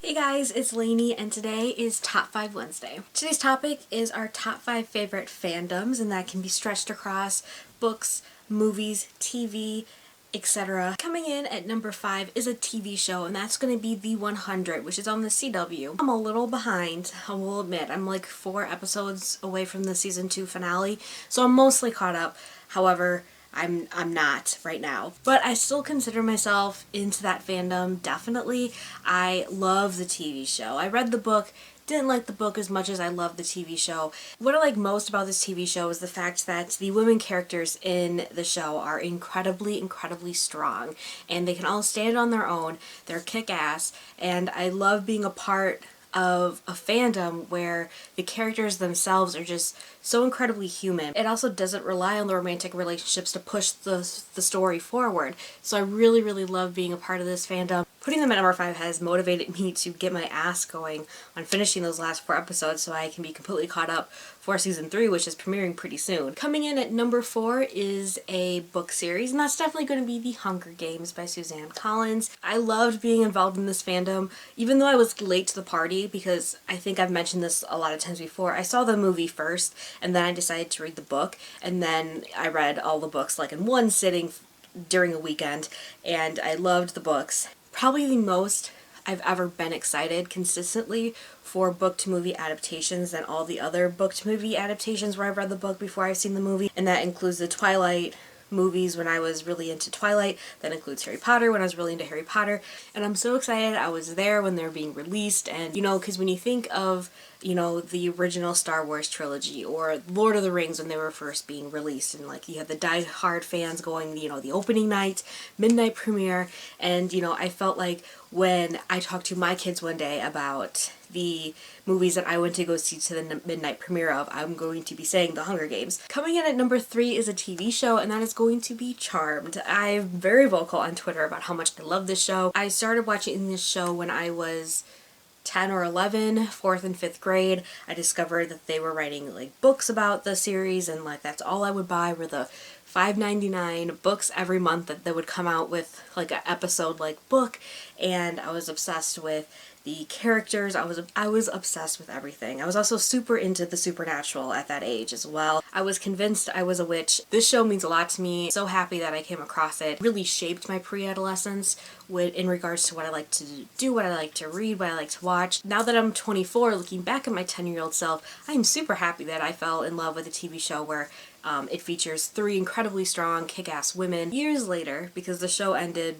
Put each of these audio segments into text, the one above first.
Hey guys, it's Lainey and today is Top 5 Wednesday. Today's topic is our top 5 favorite fandoms, and that can be stretched across books, movies, TV, etc. Coming in at number 5 is a TV show, and that's going to be The 100, which is on the CW. I'm a little behind, I will admit. I'm like 4 episodes away from the season 2 finale, so I'm mostly caught up. However, I'm not right now. But I still consider myself into that fandom, definitely. I love the TV show. I read the book, didn't like the book as much as I love the TV show. What I like most about this TV show is the fact that the women characters in the show are incredibly strong, and they can all stand on their own. They're kick-ass, and I love being a part of a fandom where the characters themselves are just so incredibly human. It also doesn't rely on the romantic relationships to push the story forward. So I really love being a part of this fandom. Putting them at number 5 has motivated me to get my ass going on finishing those last 4 episodes so I can be completely caught up for season 3, which is premiering pretty soon. Coming in at number 4 is a book series, and that's definitely going to be The Hunger Games by Suzanne Collins. I loved being involved in this fandom, even though I was late to the party, because I think I've mentioned this a lot of times before. I saw the movie first, and then I decided to read the book, and then I read all the books like in one sitting during a weekend, and I loved the books. Probably the most I've ever been excited consistently for book to movie adaptations than all the other book to movie adaptations where I've read the book before I've seen the movie, and that includes the Twilight movies when I was really into Twilight. That includes Harry Potter when I was really into Harry Potter, and I'm so excited I was there when they're being released. And you know, because when you think of, you know, the original Star Wars trilogy or Lord of the Rings when they were first being released, and like you have the die-hard fans going, you know, the opening night, midnight premiere, and you know, I felt like when I talked to my kids one day about the movies that I went to go see to the midnight premiere of, I'm going to be saying The Hunger Games. Coming in at number 3 is a TV show, and that is going to be Charmed. I'm very vocal on Twitter about how much I love this show. I started watching this show when I was 10 or 11, 4th and 5th grade. I discovered that they were writing like books about the series, and like that's all I would buy were the $5.99 books every month that would come out with like an episode like book, and I was obsessed with the characters. I was obsessed with everything. I was also super into the supernatural at that age as well. I was convinced I was a witch. This show means a lot to me. So happy that I came across it. It really shaped my pre-adolescence in regards to what I like to do, what I like to read, what I like to watch. Now that I'm 24, looking back at my 10-year-old self, I am super happy that I fell in love with a TV show where it features 3 incredibly strong, kick-ass women. Years later, because the show ended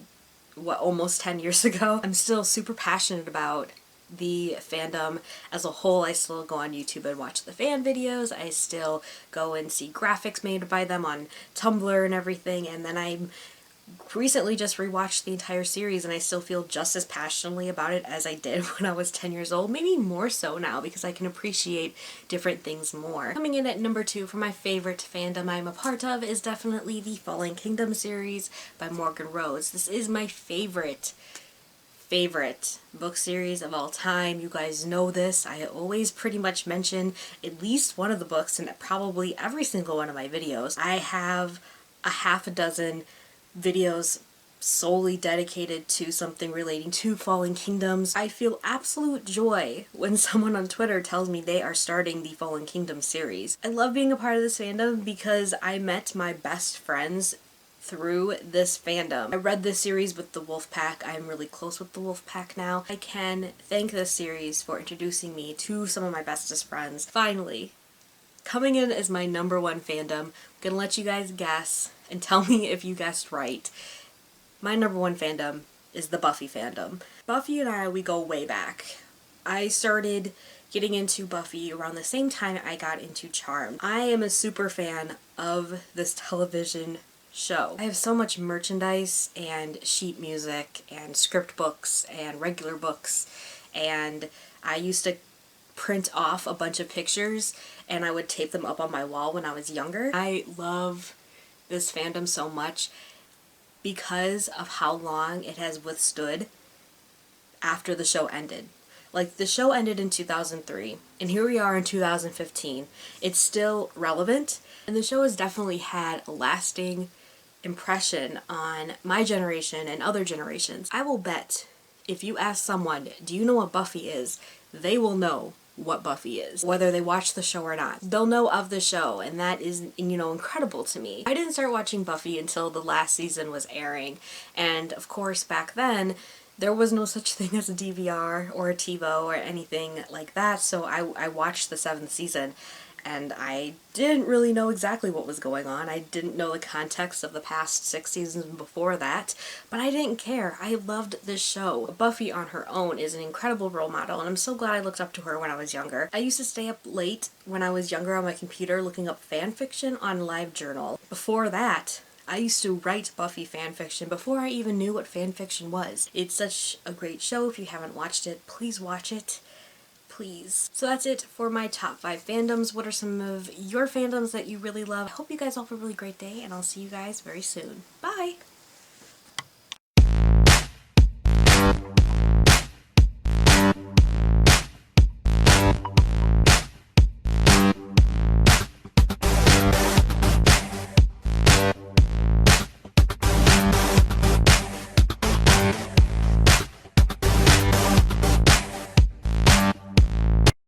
almost 10 years ago, I'm still super passionate about the fandom as a whole. I still go on YouTube and watch the fan videos. I still go and see graphics made by them on Tumblr and everything, and then I recently just rewatched the entire series, and I still feel just as passionately about it as I did when I was 10 years old, maybe more so now because I can appreciate different things more. Coming in at number 2 for my favorite fandom I'm a part of is definitely the Fallen Kingdom series by Morgan Rose. This is my favorite book series of all time. You guys know this. I always pretty much mention at least one of the books in probably every single one of my videos. I have a half a dozen videos solely dedicated to something relating to Fallen Kingdoms. I feel absolute joy when someone on Twitter tells me they are starting the Fallen Kingdom series. I love being a part of this fandom because I met my best friends through this fandom. I read this series with the Wolfpack. I'm really close with the Wolfpack now. I can thank this series for introducing me to some of my bestest friends. Finally, coming in as my number 1 fandom, I'm gonna let you guys guess and tell me if you guessed right. My number 1 fandom is the Buffy fandom. Buffy and I, we go way back. I started getting into Buffy around the same time I got into Charmed. I am a super fan of this television show. I have so much merchandise and sheet music and script books and regular books, and I used to print off a bunch of pictures and I would tape them up on my wall when I was younger. I love this fandom so much because of how long it has withstood after the show ended. Like, the show ended in 2003, and here we are in 2015. It's still relevant, and the show has definitely had a lasting impression on my generation and other generations. I will bet if you ask someone, do you know what Buffy is? They will know what Buffy is, whether they watch the show or not. They'll know of the show, and that is, you know, incredible to me. I didn't start watching Buffy until the last season was airing, and of course back then there was no such thing as a DVR or a TiVo or anything like that, so I watched the 7th season, and I didn't really know exactly what was going on. I didn't know the context of the past 6 seasons before that, but I didn't care. I loved this show. Buffy on her own is an incredible role model, and I'm so glad I looked up to her when I was younger. I used to stay up late when I was younger on my computer looking up fan fiction on LiveJournal. Before that, I used to write Buffy fanfiction before I even knew what fanfiction was. It's such a great show. If you haven't watched it, please watch it. Please. So that's it for my top 5 fandoms. What are some of your fandoms that you really love? I hope you guys all have a really great day, and I'll see you guys very soon. Bye!